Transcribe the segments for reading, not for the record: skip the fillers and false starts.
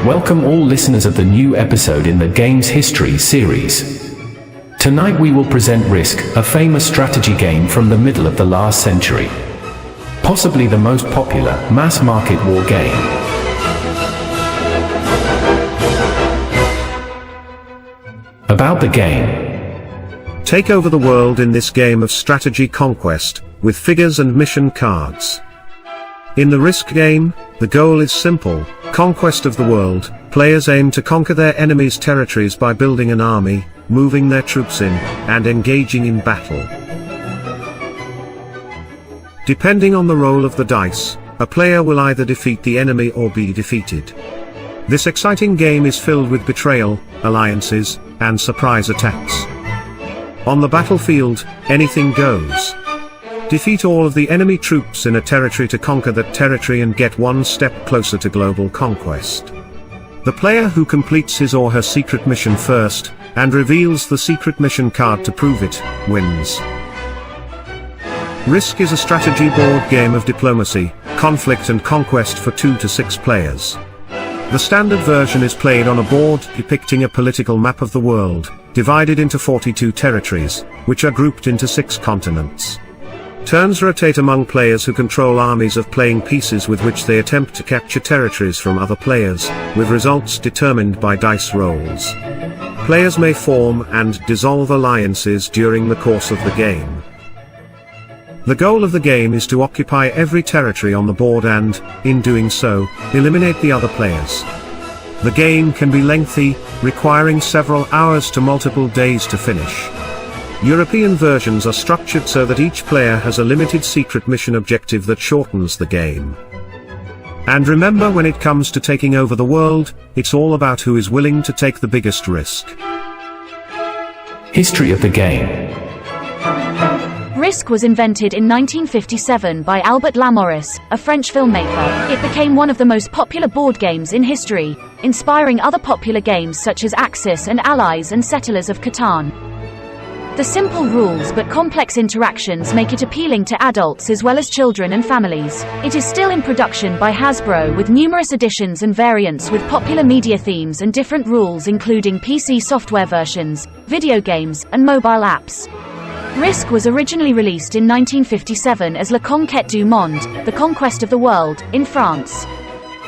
Welcome all listeners of the new episode in the Games History series. Tonight we will present Risk, a famous strategy game from the middle of the last century. Possibly the most popular, mass-market war game. About the game. Take over the world in this game of strategy conquest, with figures and mission cards. In the Risk game, the goal is simple: conquest of the world. Players aim to conquer their enemies' territories by building an army, moving their troops in, and engaging in battle. Depending on the roll of the dice, a player will either defeat the enemy or be defeated. This exciting game is filled with betrayal, alliances, and surprise attacks. On the battlefield, anything goes. Defeat all of the enemy troops in a territory to conquer that territory and get one step closer to global conquest. The player who completes his or her secret mission first, and reveals the secret mission card to prove it, wins. Risk is a strategy board game of diplomacy, conflict and conquest for 2 to 6 players. The standard version is played on a board depicting a political map of the world, divided into 42 territories, which are grouped into 6 continents. Turns rotate among players who control armies of playing pieces with which they attempt to capture territories from other players, with results determined by dice rolls. Players may form and dissolve alliances during the course of the game. The goal of the game is to occupy every territory on the board and, in doing so, eliminate the other players. The game can be lengthy, requiring several hours to multiple days to finish. European versions are structured so that each player has a limited secret mission objective that shortens the game. And remember, when it comes to taking over the world, it's all about who is willing to take the biggest risk. History of the game. Risk was invented in 1957 by Albert Lamorisse, a French filmmaker. It became one of the most popular board games in history, inspiring other popular games such as Axis and Allies and Settlers of Catan. The simple rules but complex interactions make it appealing to adults as well as children and families. It is still in production by Hasbro with numerous editions and variants with popular media themes and different rules, including PC software versions, video games, and mobile apps. Risk was originally released in 1957 as La Conquête du Monde, The Conquest of the World, in France.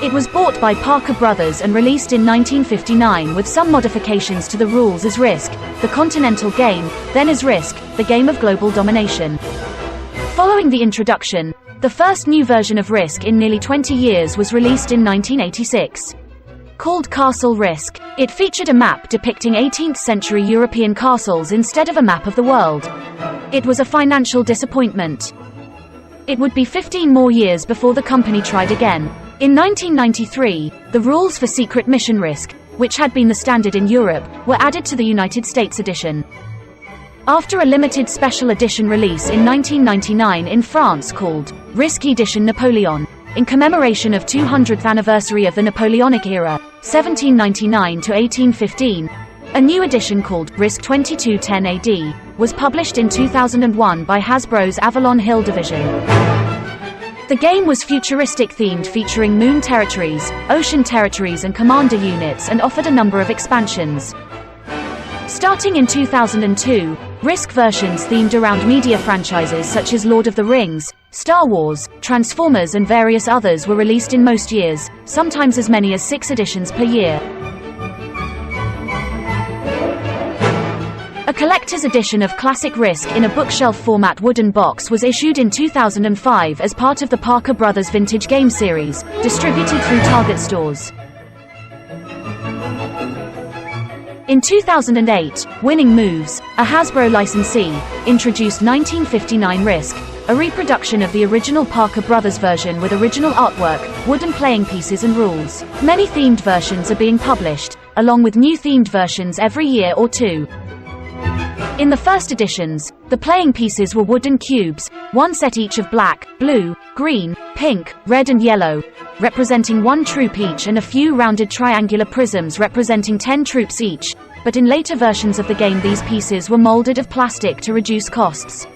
It was bought by Parker Brothers and released in 1959 with some modifications to the rules as Risk, the continental game, then as Risk, the game of global domination. Following the introduction, the first new version of Risk in nearly 20 years was released in 1986. Called Castle Risk, it featured a map depicting 18th century European castles instead of a map of the world. It was a financial disappointment. It would be 15 more years before the company tried again. In 1993, the rules for Secret Mission Risk, which had been the standard in Europe, were added to the United States edition. After a limited special edition release in 1999 in France called Risk Edition Napoleon, in commemoration of 200th anniversary of the Napoleonic era, 1799 to 1815, a new edition called Risk 2210 AD was published in 2001 by Hasbro's Avalon Hill division. The game was futuristic themed, featuring moon territories, ocean territories and commander units, and offered a number of expansions. Starting in 2002, Risk versions themed around media franchises such as Lord of the Rings, Star Wars, Transformers and various others were released in most years, sometimes as many as 6 editions per year. A collector's edition of Classic Risk in a bookshelf format wooden box was issued in 2005 as part of the Parker Brothers Vintage Game Series, distributed through Target stores. In 2008, Winning Moves, a Hasbro licensee, introduced 1959 Risk, a reproduction of the original Parker Brothers version with original artwork, wooden playing pieces and rules. Many themed versions are being published, along with new themed versions every year or 2. In the first editions, the playing pieces were wooden cubes, one set each of black, blue, green, pink, red and yellow, representing 1 troop each, and a few rounded triangular prisms representing 10 troops each, but in later versions of the game these pieces were molded of plastic to reduce costs.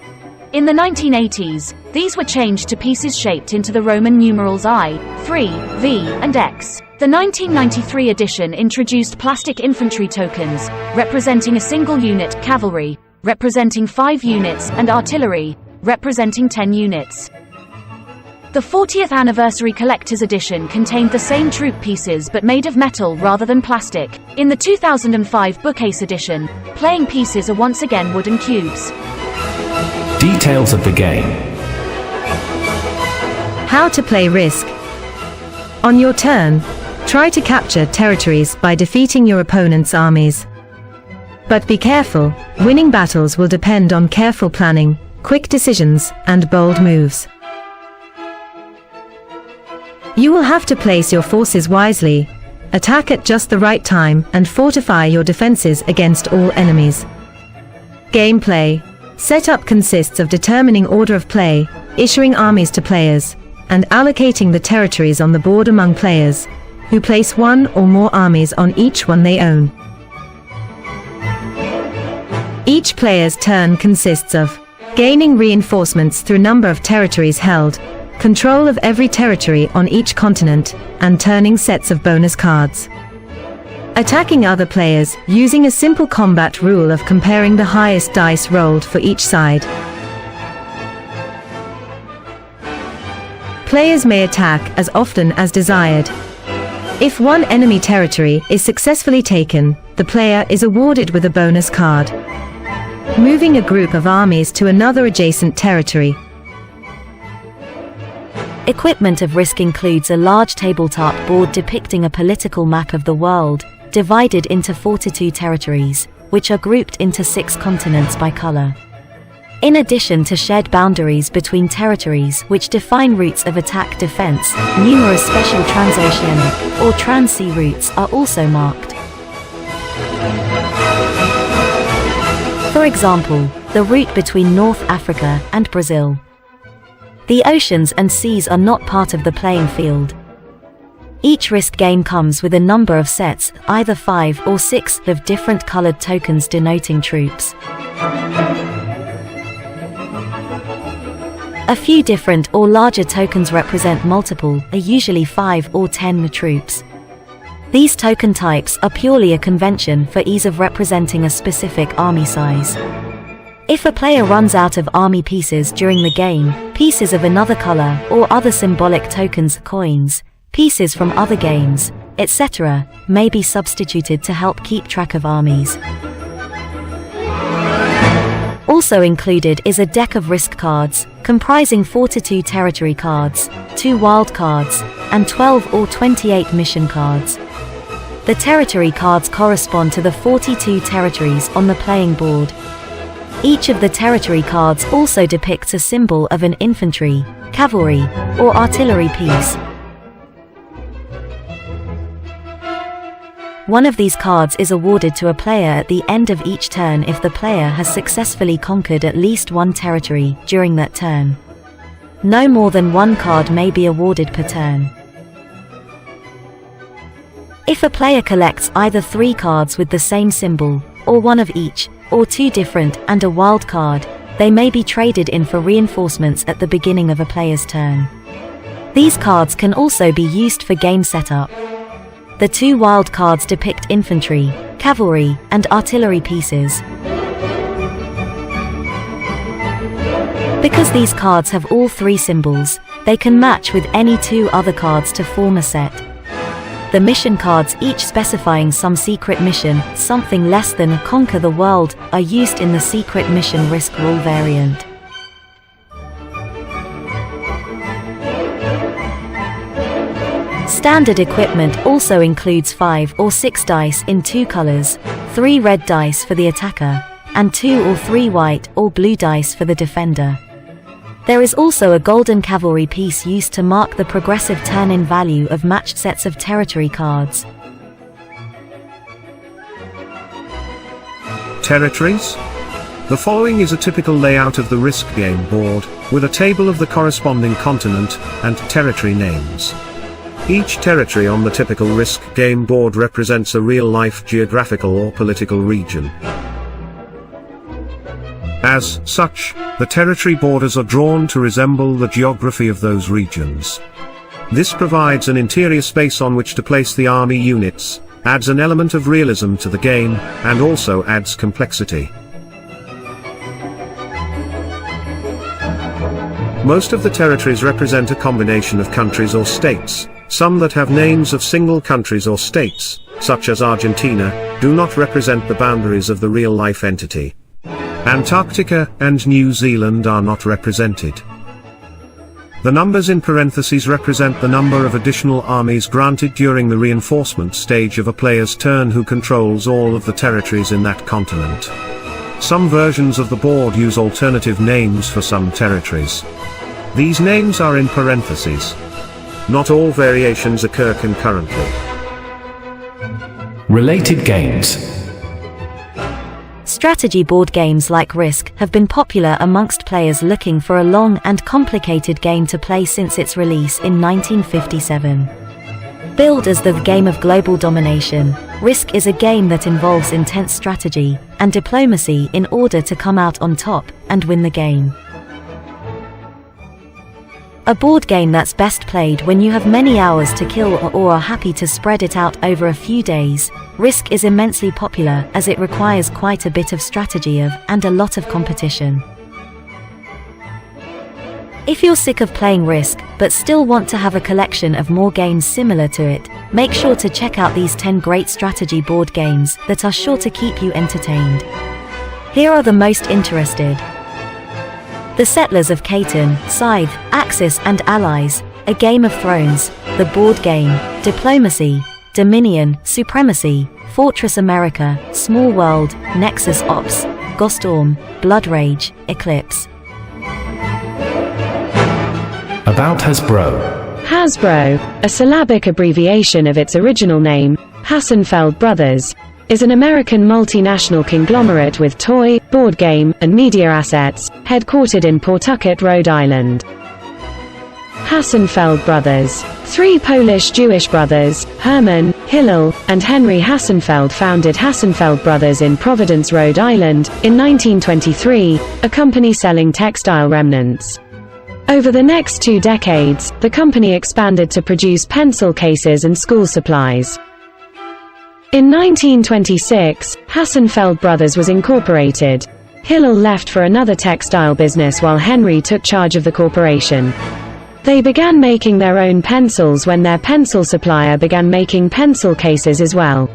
In the 1980s, these were changed to pieces shaped into the Roman numerals I, 3, V, and X. The 1993 edition introduced plastic infantry tokens, representing a single unit, cavalry, representing 5 units, and artillery, representing 10 units. The 40th anniversary collector's edition contained the same troop pieces but made of metal rather than plastic. In the 2005 bookcase edition, playing pieces are once again wooden cubes. Details of the game. How to play Risk. On your turn, try to capture territories by defeating your opponent's armies. But be careful, winning battles will depend on careful planning, quick decisions, and bold moves. You will have to place your forces wisely, attack at just the right time, and fortify your defenses against all enemies. Gameplay. Setup consists of determining order of play, issuing armies to players, and allocating the territories on the board among players, who place one or more armies on each one they own. Each player's turn consists of gaining reinforcements through number of territories held, control of every territory on each continent, and turning sets of bonus cards. Attacking other players using a simple combat rule of comparing the highest dice rolled for each side. Players may attack as often as desired. If one enemy territory is successfully taken, the player is awarded with a bonus card, moving a group of armies to another adjacent territory. Equipment of Risk includes a large tabletop board depicting a political map of the world, divided into 42 territories, which are grouped into 6 continents by color. In addition to shared boundaries between territories which define routes of attack-defense, numerous special transoceanic or trans-sea routes are also marked. For example, the route between North Africa and Brazil. The oceans and seas are not part of the playing field. Each Risk game comes with a number of sets, either 5 or 6, of different colored tokens denoting troops. A few different or larger tokens represent multiple, usually 5 or 10 troops. These token types are purely a convention for ease of representing a specific army size. If a player runs out of army pieces during the game, pieces of another color or other symbolic tokens, coins, pieces from other games, etc., may be substituted to help keep track of armies. Also included is a deck of Risk cards, comprising 42 territory cards, 2 wild cards, and 12 or 28 mission cards. The territory cards correspond to the 42 territories on the playing board. Each of the territory cards also depicts a symbol of an infantry, cavalry, or artillery piece. One of these cards is awarded to a player at the end of each turn if the player has successfully conquered at least one territory during that turn. No more than one card may be awarded per turn. If a player collects either 3 cards with the same symbol, or one of each, or 2 different, and a wild card, they may be traded in for reinforcements at the beginning of a player's turn. These cards can also be used for game setup. The 2 wild cards depict infantry, cavalry, and artillery pieces. Because these cards have all 3 symbols, they can match with any 2 other cards to form a set. The mission cards, each specifying some secret mission, something less than Conquer the World, are used in the Secret Mission Risk rule variant. Standard equipment also includes 5 or 6 dice in 2 colors, 3 red dice for the attacker, and 2 or 3 white or blue dice for the defender. There is also a golden cavalry piece used to mark the progressive turn-in value of matched sets of territory cards. Territories? The following is a typical layout of the Risk game board, with a table of the corresponding continent and territory names. Each territory on the typical Risk game board represents a real-life geographical or political region. As such, the territory borders are drawn to resemble the geography of those regions. This provides an interior space on which to place the army units, adds an element of realism to the game, and also adds complexity. Most of the territories represent a combination of countries or states. Some that have names of single countries or states, such as Argentina, do not represent the boundaries of the real-life entity. Antarctica and New Zealand are not represented. The numbers in parentheses represent the number of additional armies granted during the reinforcement stage of a player's turn who controls all of the territories in that continent. Some versions of the board use alternative names for some territories. These names are in parentheses. Not all variations occur concurrently. Related games. Strategy board games like Risk have been popular amongst players looking for a long and complicated game to play since its release in 1957. Billed as the game of global domination, Risk is a game that involves intense strategy and diplomacy in order to come out on top and win the game. A board game that's best played when you have many hours to kill or are happy to spread it out over a few days. Risk is immensely popular as it requires quite a bit of strategy and a lot of competition. If you're sick of playing Risk but still want to have a collection of more games similar to it, make sure to check out these 10 great strategy board games that are sure to keep you entertained. Here are the most interested. The Settlers of Catan, Scythe, Axis and Allies, A Game of Thrones, The Board Game, Diplomacy, Dominion, Supremacy, Fortress America, Small World, Nexus Ops, Ghoststorm, Blood Rage, Eclipse. About Hasbro. Hasbro, a syllabic abbreviation of its original name, Hassenfeld Brothers, is an American multinational conglomerate with toy, board game, and media assets, headquartered in Pawtucket, Rhode Island. Hassenfeld Brothers. Three Polish Jewish brothers, Herman, Hillel, and Henry Hassenfeld founded Hassenfeld Brothers in Providence, Rhode Island, in 1923, a company selling textile remnants. Over the next 2 decades, the company expanded to produce pencil cases and school supplies. In 1926, Hassenfeld Brothers was incorporated. Hillel left for another textile business while Henry took charge of the corporation. They began making their own pencils when their pencil supplier began making pencil cases as well.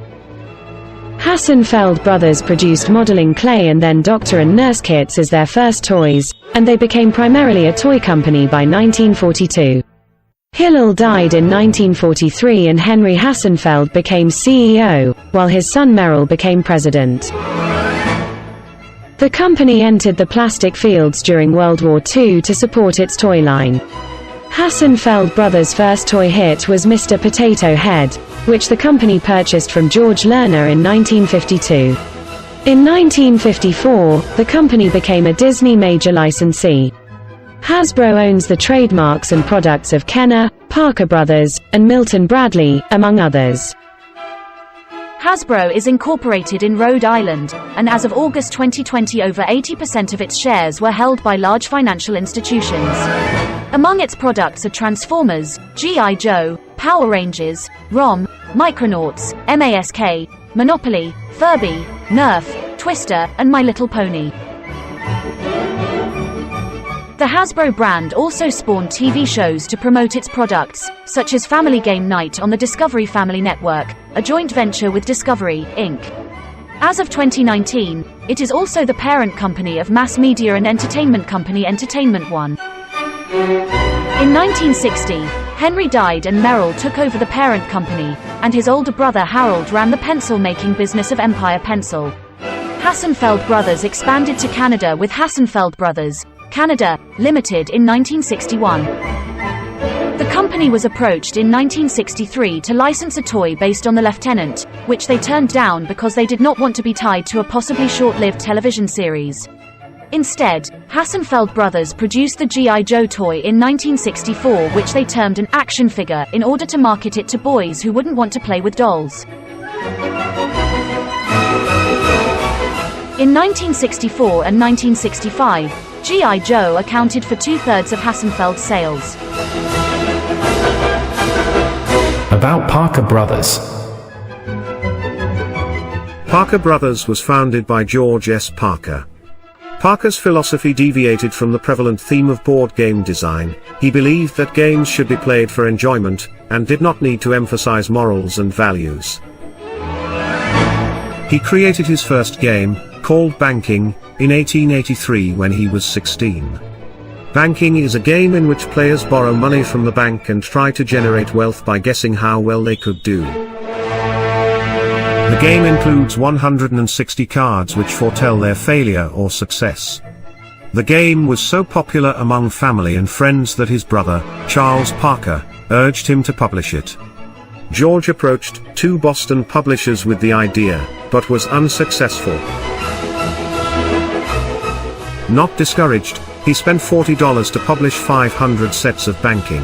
Hassenfeld Brothers produced modeling clay and then doctor and nurse kits as their first toys, and they became primarily a toy company by 1942. Hillel died in 1943 and Henry Hassenfeld became CEO, while his son Merrill became president. The company entered the plastic fields during World War II to support its toy line. Hassenfeld Brothers' first toy hit was Mr. Potato Head, which the company purchased from George Lerner in 1952. In 1954, the company became a Disney major licensee. Hasbro owns the trademarks and products of Kenner, Parker Brothers, and Milton Bradley, among others. Hasbro is incorporated in Rhode Island, and as of August 2020 over 80% of its shares were held by large financial institutions. Among its products are Transformers, G.I. Joe, Power Rangers, ROM, Micronauts, MASK, Monopoly, Furby, Nerf, Twister, and My Little Pony. The Hasbro brand also spawned TV shows to promote its products, such as Family Game Night on the Discovery Family Network, a joint venture with Discovery, Inc. As of 2019, it is also the parent company of mass media and entertainment company Entertainment One. In 1960, Henry died and Merrill took over the parent company, and his older brother Harold ran the pencil-making business of Empire Pencil. Hassenfeld Brothers expanded to Canada with Hassenfeld Brothers, Canada, Limited in 1961. The company was approached in 1963 to license a toy based on the Lieutenant, which they turned down because they did not want to be tied to a possibly short-lived television series. Instead, Hassenfeld Brothers produced the G.I. Joe toy in 1964, which they termed an action figure in order to market it to boys who wouldn't want to play with dolls. In 1964 and 1965, G.I. Joe accounted for 2/3 of Hassenfeld's sales. About Parker Brothers. Parker Brothers was founded by George S. Parker. Parker's philosophy deviated from the prevalent theme of board game design. He believed that games should be played for enjoyment, and did not need to emphasize morals and values. He created his first game, called Banking, in 1883 when he was 16. Banking is a game in which players borrow money from the bank and try to generate wealth by guessing how well they could do. The game includes 160 cards which foretell their failure or success. The game was so popular among family and friends that his brother, Charles Parker, urged him to publish it. George approached 2 Boston publishers with the idea, but was unsuccessful. Not discouraged, he spent $40 to publish 500 sets of Banking.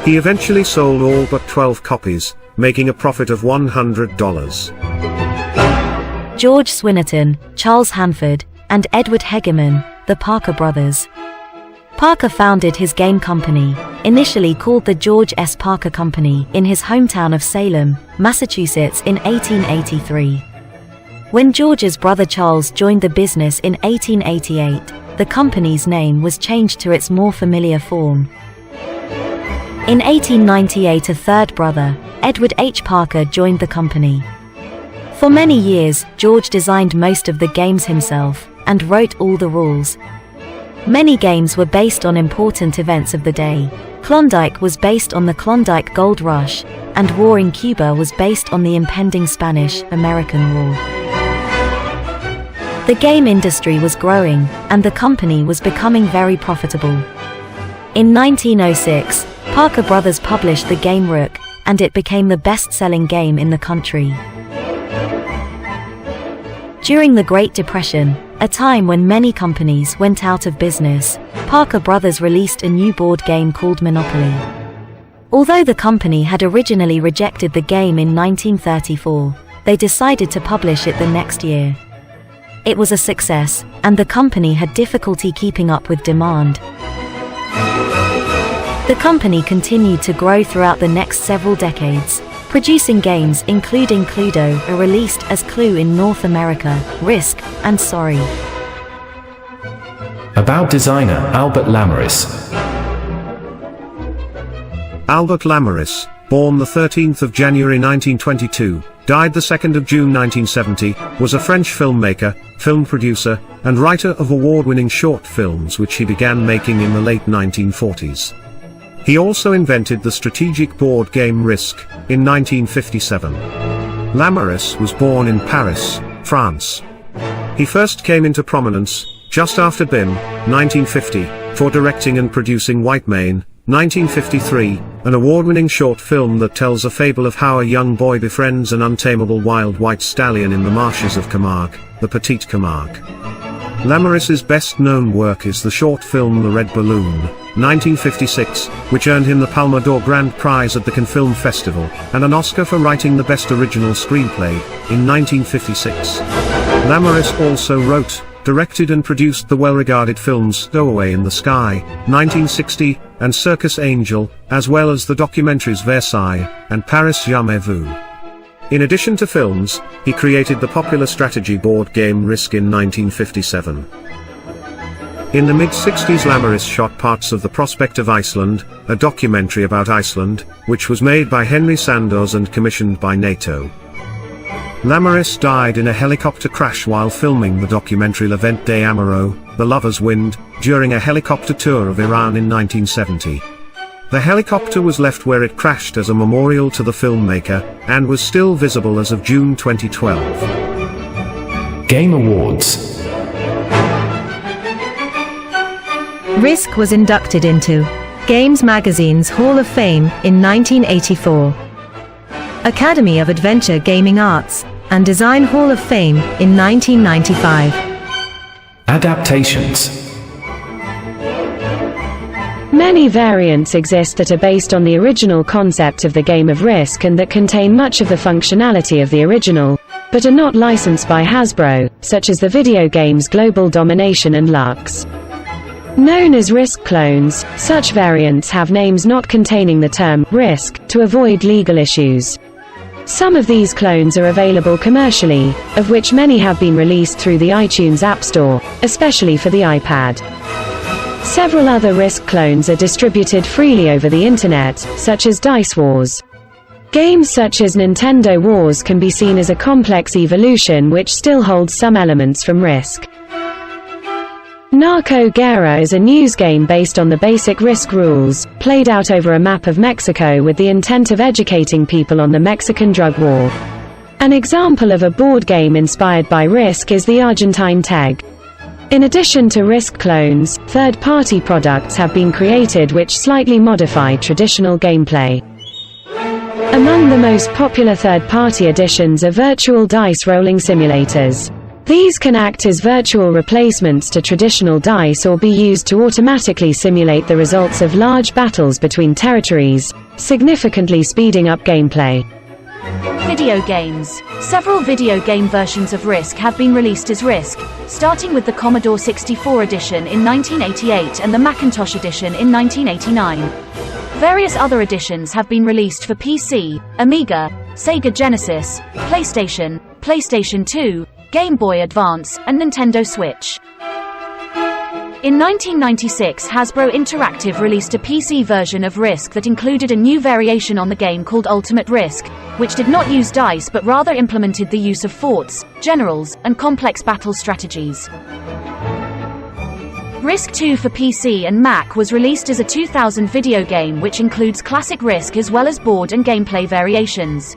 He eventually sold all but 12 copies, making a profit of $100. George Swinnerton, Charles Hanford, and Edward Hegeman, the Parker brothers. Parker founded his game company, initially called the George S. Parker Company, in his hometown of Salem, Massachusetts in 1883. When George's brother Charles joined the business in 1888, the company's name was changed to its more familiar form. In 1898, a third brother, Edward H. Parker, joined the company. For many years, George designed most of the games himself, and wrote all the rules. Many games were based on important events of the day. Klondike was based on the Klondike Gold Rush, and War in Cuba was based on the impending Spanish-American War. The game industry was growing, and the company was becoming very profitable. In 1906, Parker Brothers published the game Rook, and it became the best-selling game in the country. During the Great Depression, a time when many companies went out of business, Parker Brothers released a new board game called Monopoly. Although the company had originally rejected the game in 1934, they decided to publish it the next year. It was a success, and the company had difficulty keeping up with demand. The company continued to grow throughout the next several decades, producing games including Cluedo, released as Clue in North America, Risk, and Sorry. About designer Albert Lamaris. Albert Lamaris, born the 13th of January 1922, died the 2nd of June 1970, was a French filmmaker, film producer, and writer of award-winning short films which he began making in the late 1940s. He also invented the strategic board game Risk, in 1957. Lamaris was born in Paris, France. He first came into prominence, just after BIM, 1950, for directing and producing White Mane, 1953, an award-winning short film that tells a fable of how a young boy befriends an untamable wild white stallion in the marshes of Camargue, the Petite Camargue. Lamaris's best-known work is the short film The Red Balloon, 1956, which earned him the Palme d'Or Grand Prize at the Cannes Film Festival, and an Oscar for writing the Best Original Screenplay, in 1956. Lamaris also wrote, directed and produced the well-regarded films Stowaway in the Sky, 1960, and Circus Angel, as well as the documentaries Versailles, and Paris Jamais Vu. In addition to films, he created the popular strategy board game Risk in 1957. In the mid-60s, Lamaris shot parts of The Prospect of Iceland, a documentary about Iceland, which was made by Henry Sandoz and commissioned by NATO. Lamaris died in a helicopter crash while filming the documentary Le Vent des Amoureux, The Lover's Wind, during a helicopter tour of Iran in 1970. The helicopter was left where it crashed as a memorial to the filmmaker, and was still visible as of June 2012. Game Awards. Risk was inducted into Games Magazine's Hall of Fame in 1984, Academy of Adventure Gaming Arts and Design Hall of Fame in 1995. Adaptations. Many variants exist that are based on the original concept of the game of Risk and that contain much of the functionality of the original, but are not licensed by Hasbro, such as the video games Global Domination and Lux. Known as Risk clones, such variants have names not containing the term Risk to avoid legal issues. Some of these clones are available commercially, of which many have been released through the iTunes App Store, especially for the iPad. Several other Risk clones are distributed freely over the internet, such as Dice Wars. Games such as Nintendo Wars can be seen as a complex evolution which still holds some elements from Risk. Narco Guerra is a news game based on the basic Risk rules, played out over a map of Mexico with the intent of educating people on the Mexican drug war. An example of a board game inspired by Risk is the Argentine Teg. In addition to Risk clones, third-party products have been created which slightly modify traditional gameplay. Among the most popular third-party additions are virtual dice rolling simulators. These can act as virtual replacements to traditional dice or be used to automatically simulate the results of large battles between territories, significantly speeding up gameplay. Video games. Several video game versions of Risk have been released as Risk, starting with the Commodore 64 edition in 1988 and the Macintosh edition in 1989. Various other editions have been released for PC, Amiga, Sega Genesis, PlayStation, PlayStation 2, Game Boy Advance, and Nintendo Switch. In 1996, Hasbro Interactive released a PC version of Risk that included a new variation on the game called Ultimate Risk, which did not use dice but rather implemented the use of forts, generals, and complex battle strategies. Risk 2 for PC and Mac was released as a 2000 video game which includes classic Risk as well as board and gameplay variations.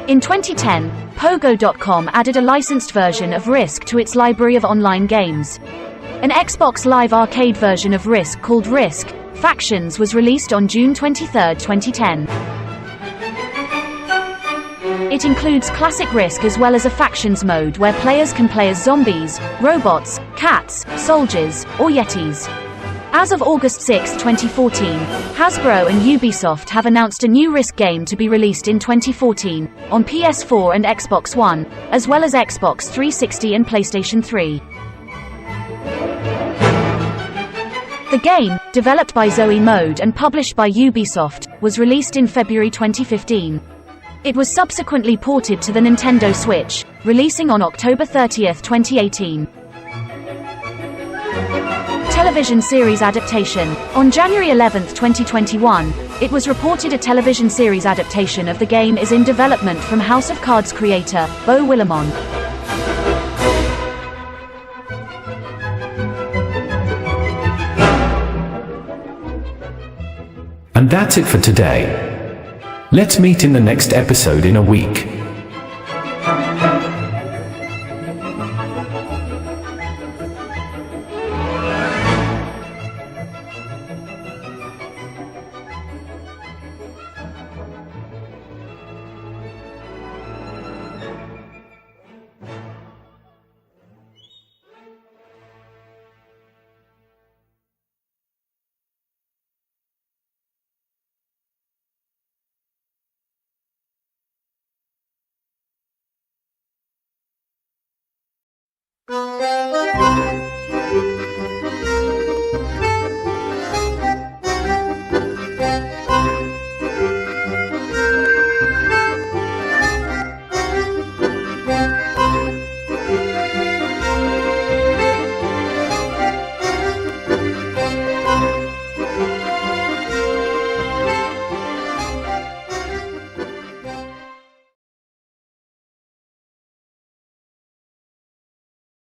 In 2010, Pogo.com added a licensed version of Risk to its library of online games. An Xbox Live Arcade version of Risk called Risk Factions was released on June 23, 2010. It includes classic Risk as well as a Factions mode where players can play as zombies, robots, cats, soldiers, or yetis. As of August 6, 2014, Hasbro and Ubisoft have announced a new Risk game to be released in 2014, on PS4 and Xbox One, as well as Xbox 360 and PlayStation 3. The game, developed by Zoe Mode and published by Ubisoft, was released in February 2015. It was subsequently ported to the Nintendo Switch, releasing on October 30, 2018. Television series adaptation. On January 11, 2021, it was reported a television series adaptation of the game is in development from House of Cards creator, Beau Willimon. And that's it for today. Let's meet in the next episode in a week.